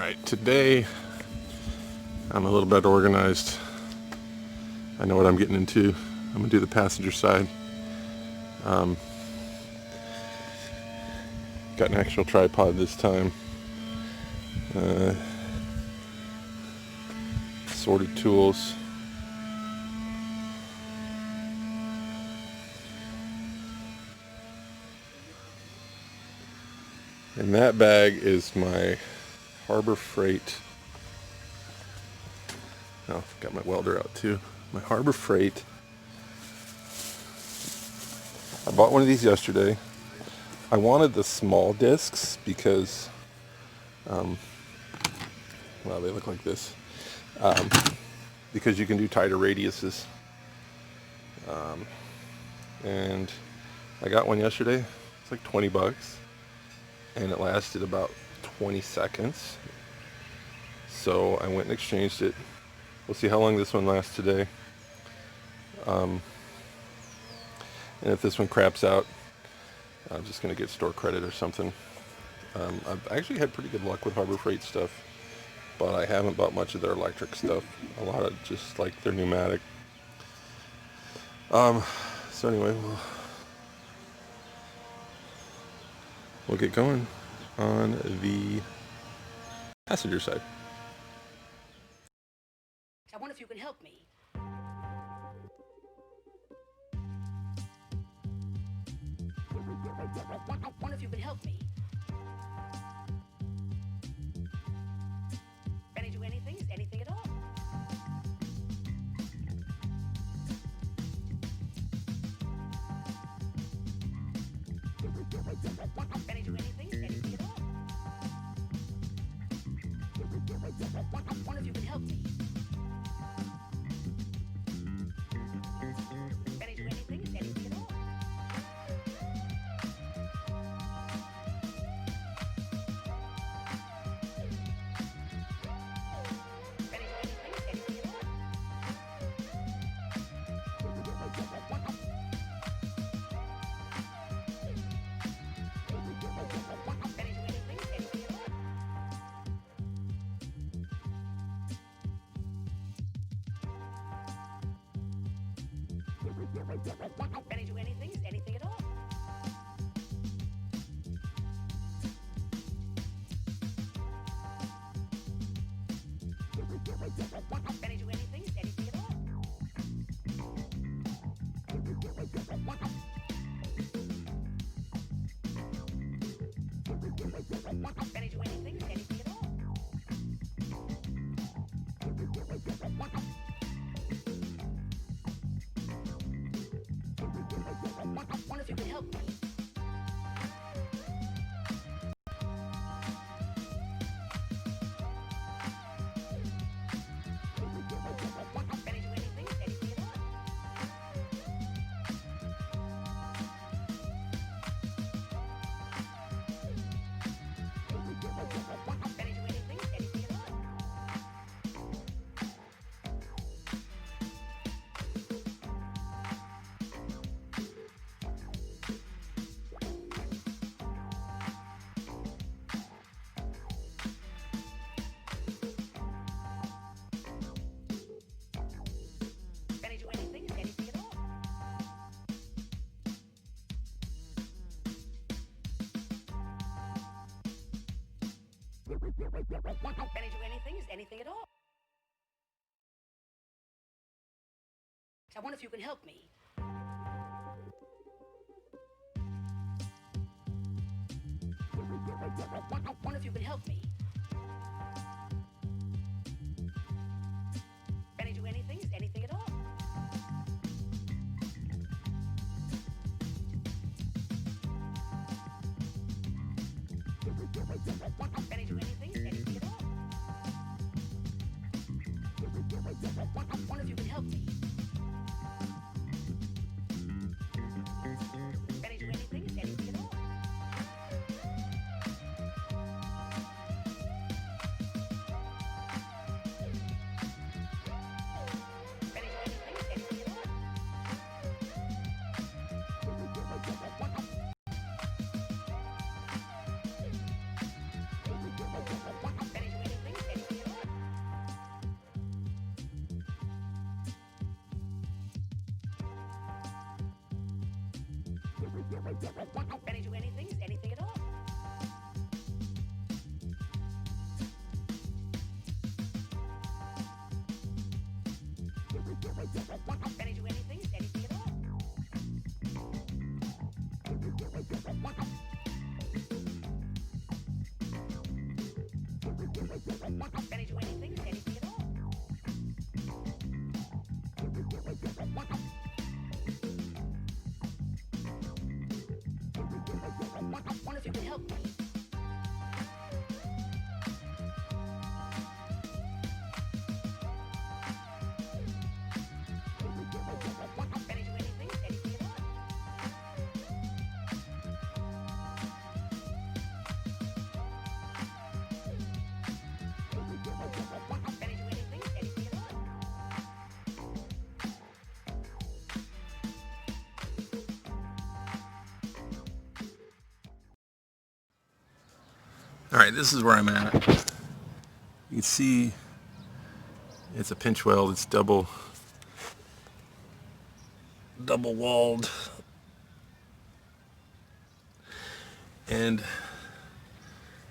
Alright, today I'm a little better organized. I know what I'm getting into. I'm going to do the passenger side. Got an actual tripod this time. Assorted tools. And that bag is my Harbor Freight. Oh, got my welder out too. My Harbor Freight. I bought one of these yesterday. I wanted the small discs because, well, they look like this. Because you can do tighter radiuses. And I got one yesterday. It's like 20 bucks. And it lasted about 20 seconds. So I went and exchanged it. We'll see how long this one lasts today. And if this one craps out, I'm just going to get store credit or something. I've actually had pretty good luck with Harbor Freight stuff, but I haven't bought much of their electric stuff. A lot of just like their pneumatic. So anyway, we'll get going on the passenger side. I wonder if you can help me. I wonder if you can help me. Can I do anything? Anything at all? Can I do anything? Anything at all? I wonder if you can help me. Can I do anything? Anything at all? Can I do anything? Anything at all? Can I do anything? Anything at all? Can I do anything? Anything at all? Can I do anything? Anything at all? Can I do anything? Anything at all? I wonder if you can help me. Can I do anything? Anything at all? Can I do anything? Anything at all? Can I do anything? Anything at all? Can I do anything? Anything at all? I wonder if you can help me. I wonder if you can help me. Can I do anything? Anything at all? Can I do anything? Anything at all? I wonder if you can help me. Can I do anything? Anything at all? Ready to anything, anything at all. Ready to anything, anything at all. Ready to anything, anything at all. Wonder if you can help me. Ready to anything, anything at all. Ready to anything, anything at all. All right, this is where I'm at. You can see it's a pinch weld. It's double walled. And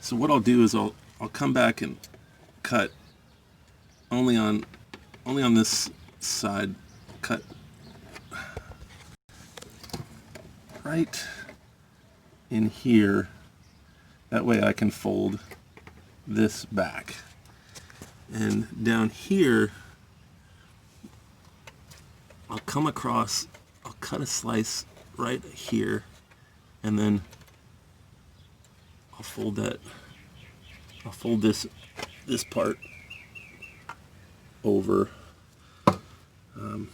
so what I'll do is I'll come back and cut only on this side. Cut right in here. That way I can fold this back. And down here, I'll come across, I'll cut a slice right here, and then I'll fold this part over. Kind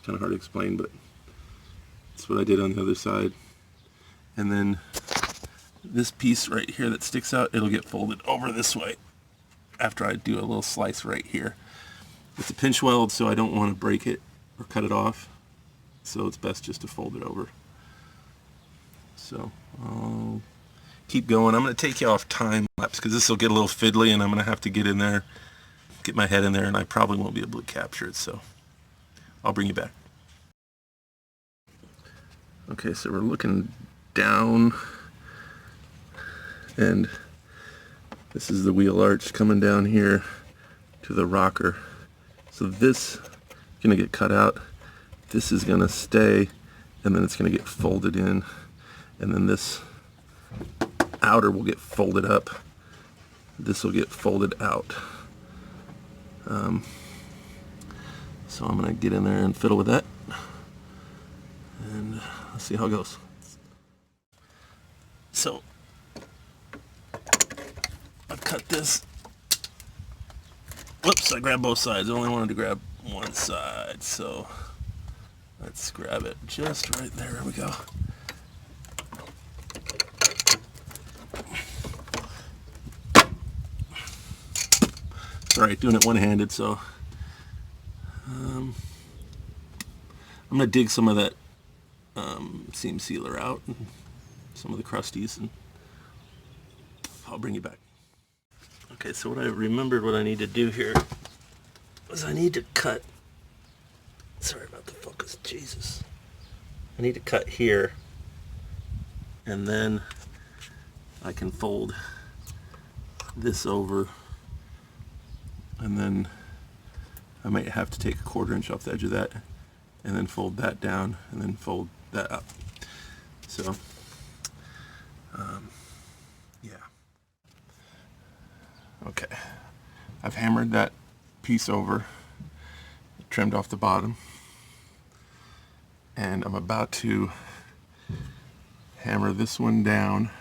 of hard to explain, but that's what I did on the other side. And then this piece right here that sticks out, it'll get folded over this way after I do a little slice right here. It's a pinch weld, so I don't want to break it or cut it off, so it's best just to fold it over. So I'll keep going. I'm going to take you off time lapse because this will get a little fiddly, and I'm going to have to get in there, get my head in there, and I probably won't be able to capture it, so I'll bring you back. Okay, so we're looking down, and this is the wheel arch coming down here to the rocker. So this is going to get cut out, this is going to stay, and then it's going to get folded in, and then this outer will get folded up, this will get folded out. So I'm going to get in there and fiddle with that, and let's see how it goes. So I've cut this. Whoops, I grabbed both sides. I only wanted to grab one side, so let's grab it just right there. There we go. Sorry, doing it one-handed, so I'm gonna dig some of that seam sealer out and some of the crusties, and I'll bring you back. Okay, so what I remembered what I need to do here was I need to cut, sorry about the focus, Jesus. I need to cut here, and then I can fold this over, and then I might have to take a 1/4 inch off the edge of that, and then fold that down, and then fold that up. So, yeah. Okay, I've hammered that piece over, trimmed off the bottom, and I'm about to hammer this one down.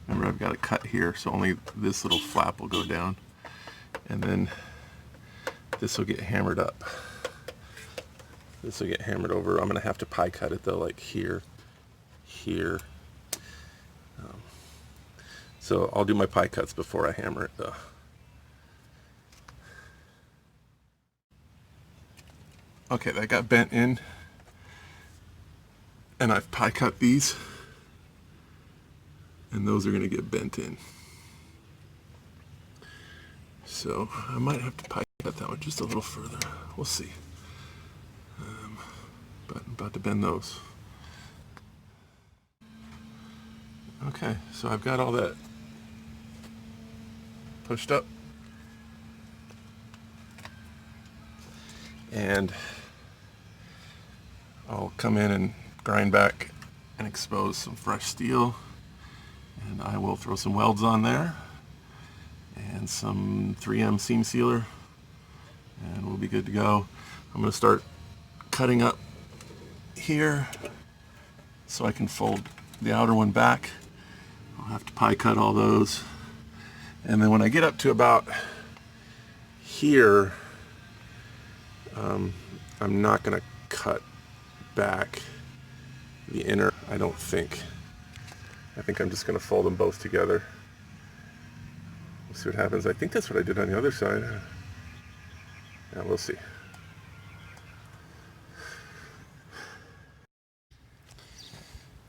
Remember, I've got a cut here, so only this little flap will go down, and then this will get hammered up. This will get hammered over. I'm going to have to pie cut it though, like here, here. So I'll do my pie cuts before I hammer it though. Okay, that got bent in, and I've pie cut these, and those are going to get bent in. So I might have to pie cut that one just a little further. We'll see. But I'm about to bend those. Okay, so I've got all that pushed up. And I'll come in and grind back and expose some fresh steel. And I will throw some welds on there and some 3M seam sealer, and we'll be good to go. I'm going to start cutting up here so I can fold the outer one back. I'll have to pie cut all those. And then when I get up to about here, I'm not going to cut back the inner, I don't think. I think I'm just going to fold them both together. We'll see what happens. I think that's what I did on the other side. Yeah, we'll see.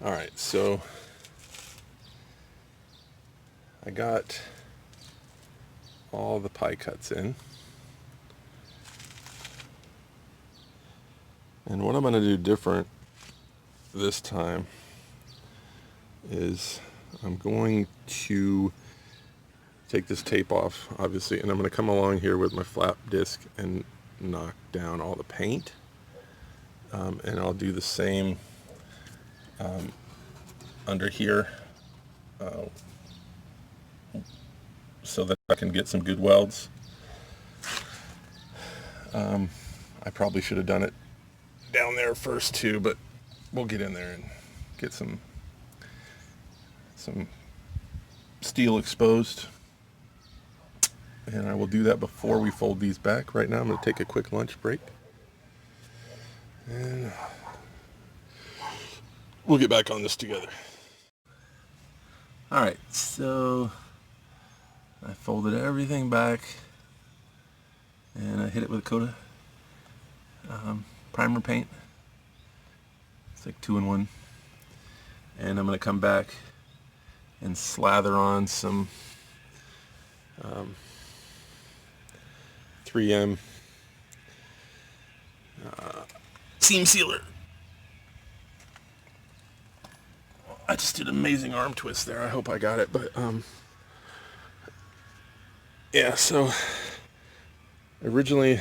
All right, so I got all the pie cuts in. And what I'm going to do different this time is I'm going to take this tape off, obviously, and I'm going to come along here with my flap disc and knock down all the paint. And I'll do the same under here so that I can get some good welds. I probably should have done it down there first too, but we'll get in there and get some steel exposed. And I will do that before we fold these back. Right now I'm going to take a quick lunch break. And we'll get back on this together. Alright, so I folded everything back and I hit it with a coat of primer paint. It's like 2-in-1. And I'm going to come back and slather on some 3M seam sealer. I just did an amazing arm twist there. I hope I got it, but yeah, so originally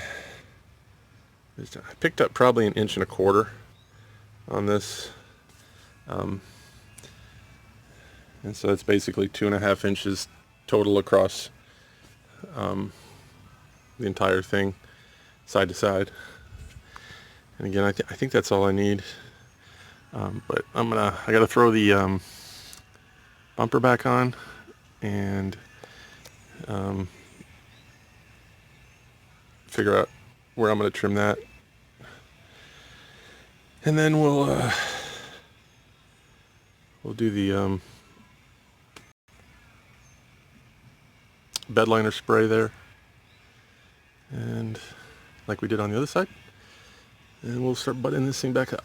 I picked up probably 1.25 inches on this, and so it's basically 2.5 inches total across the entire thing, side to side. And again, I think that's all I need. But I gotta throw the bumper back on and figure out where I'm gonna trim that, and then we'll do the bed liner spray there, and like we did on the other side, and we'll start buttoning this thing back up.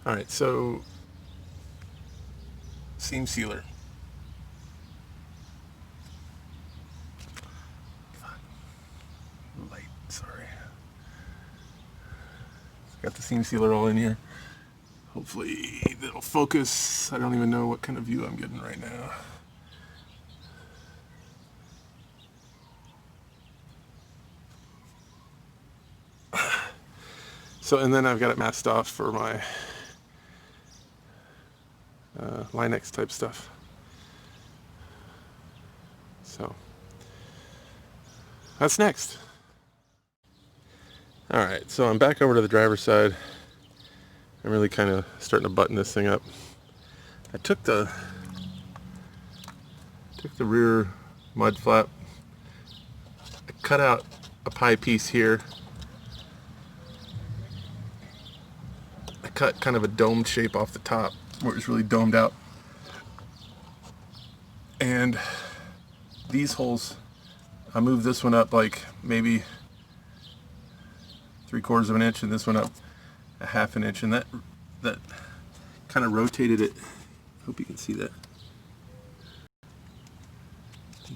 All right, so seam sealer. Light, sorry. Got the seam sealer all in here. Hopefully it'll focus. I don't even know what kind of view I'm getting right now. So, and then I've got it masked off for my Line-X type stuff. So that's next. All right, so I'm back over to the driver's side. I'm really kind of starting to button this thing up. I took the rear mud flap. I cut out a pie piece here. I cut kind of a domed shape off the top where it's really domed out. And these holes, I moved this one up like maybe 3/4 inch, and this one up 1/2 inch, and that kind of rotated it. Hope you can see that.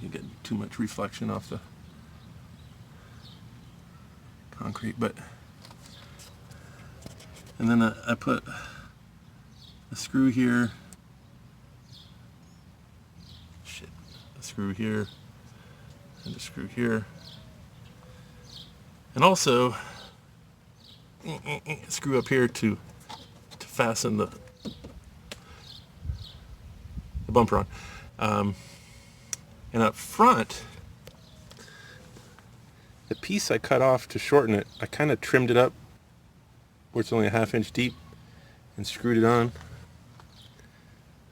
you can get too much reflection off the concrete, but and then I put a screw here, a screw here, and a screw here, and also a screw up here to fasten the bumper on. And up front, the piece I cut off to shorten it, I kind of trimmed it up where it's only a 1/2 inch deep and screwed it on.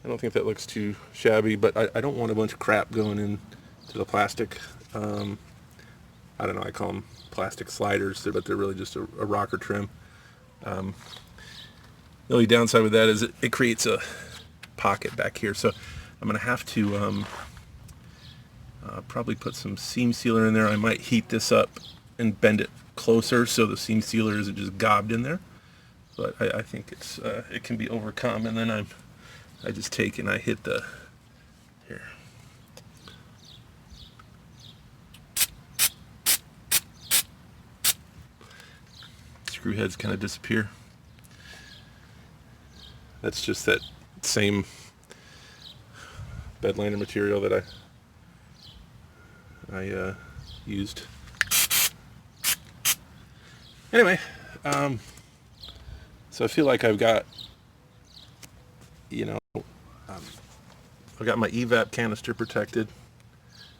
I don't think that looks too shabby, but I don't want a bunch of crap going in to the plastic. I don't know, I call them plastic sliders, but they're really just a rocker trim. The only downside with that is it creates a pocket back here, so I'm going to have to probably put some seam sealer in there. I might heat this up and bend it closer so the seam sealer isn't just gobbed in there. But I think it can be overcome. And then I just take and I hit the here. Screw heads kind of disappear. That's just that same bed liner material that I used. Anyway, so I feel like I've got, I've got my evap canister protected.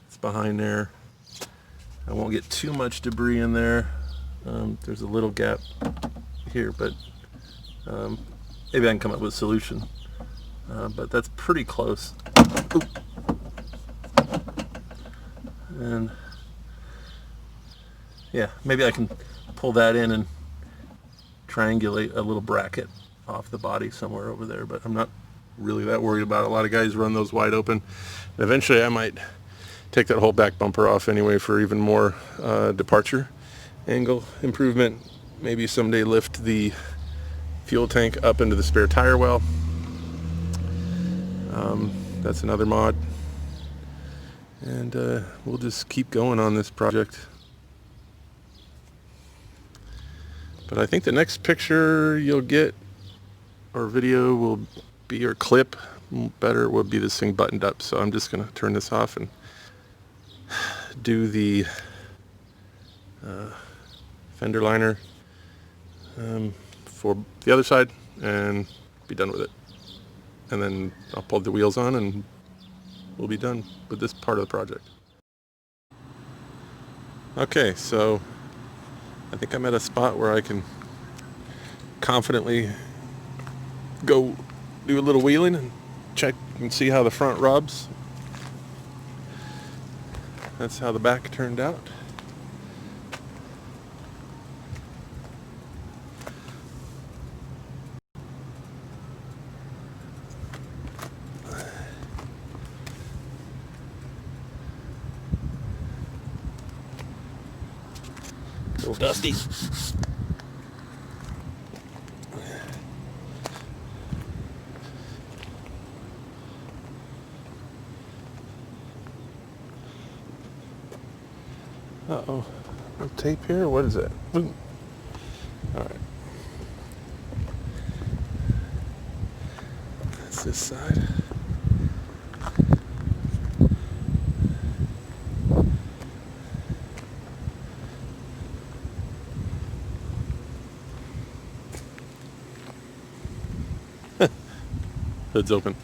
It's behind there. I won't get too much debris in there. There's a little gap here, but maybe I can come up with a solution. But that's pretty close. Oop. And yeah, maybe I can pull that in and triangulate a little bracket off the body somewhere over there, but I'm not really that worried about it. A lot of guys run those wide open. And eventually I might take that whole back bumper off anyway for even more departure angle improvement. Maybe someday lift the fuel tank up into the spare tire well. That's another mod. And we'll just keep going on this project. But I think the next picture you'll get, or video, will be, or clip, better, will be this thing buttoned up. So I'm just going to turn this off and do the fender liner for the other side and be done with it. And then I'll pull the wheels on and we'll be done with this part of the project. Okay, so I think I'm at a spot where I can confidently go do a little wheeling and check and see how the front rubs. That's how the back turned out. A little dusty. Uh-oh. No tape here? What is it? All right. That's this side. Hood's open.